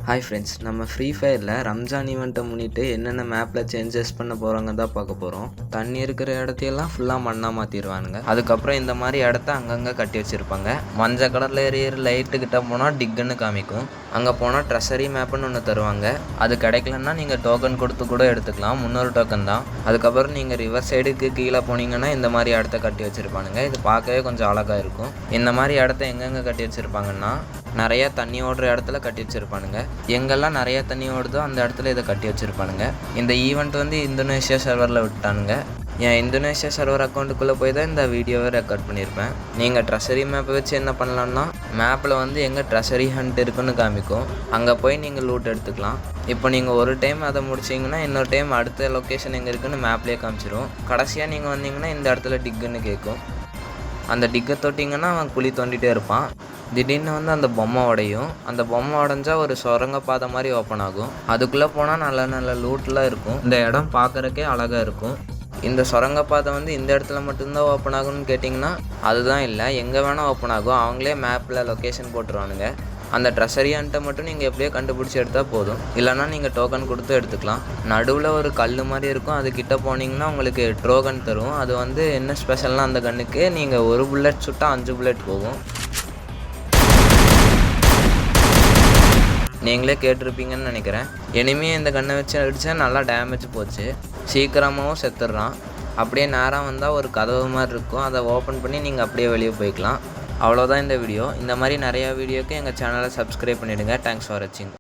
Hi friends, நம்ம free ஃபயரில் ரம்ஜான் ஈவெண்ட்டை முன்னிட்டு என்னென்ன மேப்பில் சேஞ்சஸ் பண்ண போகிறாங்க தான் பார்க்க போகிறோம். தண்ணி இருக்கிற இடத்தையெல்லாம் ஃபுல்லாக மண்ணாக மாற்றிடுவானுங்க. அதுக்கப்புறம் இந்த மாதிரி இடத்த அங்கங்கே கட்டி வச்சுருப்பாங்க. மஞ்சள் கலரில் எரியிற லைட்டுக்கிட்ட போனால் டிக்குன்னு காமிக்கும். அங்கே போனால் ட்ரெஷரி மேப்புன்னு ஒன்று தருவாங்க. அது கிடைக்கலன்னா நீங்கள் டோக்கன் கொடுத்து கூட எடுத்துக்கலாம். 300 டோக்கன் தான். அதுக்கப்புறம் நீங்கள் ரிவர் சைடுக்கு கீழே போனீங்கன்னா இந்த மாதிரி இடத்த கட்டி வச்சுருப்பானுங்க. இது பார்க்கவே கொஞ்சம் அழகாக இருக்கும். இந்த மாதிரி இடத்த எங்கெங்கே கட்டி வச்சுருப்பாங்கன்னா நிறையா தண்ணி ஓடுற இடத்துல கட்டி வச்சுருப்பானுங்க. எங்கெல்லாம் நிறையா தண்ணி ஓடுதோ அந்த இடத்துல இதை கட்டி வச்சுருப்பானுங்க. இந்த ஈவெண்ட் இந்தோனேஷியா சர்வரில் விட்டானுங்க. என் இந்தோனேஷியா சர்வர் அக்கௌண்ட்டுக்குள்ளே போய் தான் இந்த வீடியோவை ரெக்கார்ட் பண்ணியிருப்பேன். நீங்கள் ட்ரெஷரி மேப்பை வச்சு என்ன பண்ணலான்னா, மேப்பில் எங்கே ட்ரெஷரி ஹண்ட் இருக்குன்னு காமிக்கும். அங்கே போய் நீங்கள் லூட் எடுத்துக்கலாம். இப்போ நீங்கள் ஒரு டைம் அதை முடிச்சிங்கன்னா இன்னொரு டைம் அடுத்த லொக்கேஷன் எங்கே இருக்குன்னு மேப்லேயே காமிச்சிடும். கடைசியாக நீங்கள் வந்தீங்கன்னா இந்த இடத்துல டிக்குன்னு கேட்கும். அந்த டிக்கை தொட்டிங்கன்னா அவன் குழி தோண்டிகிட்டே இருப்பான். திடீர்னு அந்த பொம்மை உடையும். அந்த பொம்மை உடஞ்சா ஒரு சுரங்கப்பாதை மாதிரி ஓப்பன் ஆகும். அதுக்குள்ளே போனால் நல்ல நல்ல லூட்லாம் இருக்கும். இந்த இடம் பார்க்குறக்கே அழகாக இருக்கும். இந்த சுரங்கப்பாதை இந்த இடத்துல மட்டும்தான் ஓப்பன் ஆகும்னு கேட்டிங்கன்னா அதுதான் இல்லை, எங்கே வேணால் ஓப்பன் ஆகும். அவங்களே மேப்பில் லொக்கேஷன் போட்டுருவானுங்க. அந்த ட்ரெஷரியான்ட்ட மட்டும் நீங்கள் எப்படியோ கண்டுபிடிச்சி எடுத்தால் போதும். இல்லைனா நீங்கள் டோக்கன் கொடுத்து எடுத்துக்கலாம். நடுவில் ஒரு கல் மாதிரி இருக்கும். அதுக்கிட்ட போனீங்கன்னா உங்களுக்கு டோக்கன் தரும். அது என்ன ஸ்பெஷல்னால், அந்த கன்னுக்கு நீங்கள் ஒரு புல்லட் சுட்டால் 5 புல்லட் போகும். நீங்களே கேட்டிருப்பீங்கன்னு நினைக்கிறேன். இனிமே இந்த கன்னை வச்சு அடித்தா நல்லா டேமேஜ் போச்சு. சீக்கிரமாகவும் செத்துடுறான். அப்படியே நேரம் வந்தால் ஒரு கதவு மாதிரி இருக்கும். அதை ஓப்பன் பண்ணி நீங்கள் அப்படியே வெளியே போய்க்கலாம். அவ்வளோதான் இந்த வீடியோ. இந்த மாதிரி நிறையா வீடியோக்கு எங்கள் சேனலை சப்ஸ்கிரைப் பண்ணிவிடுங்க. தேங்க்ஸ் ஃபார் வாட்சிங்.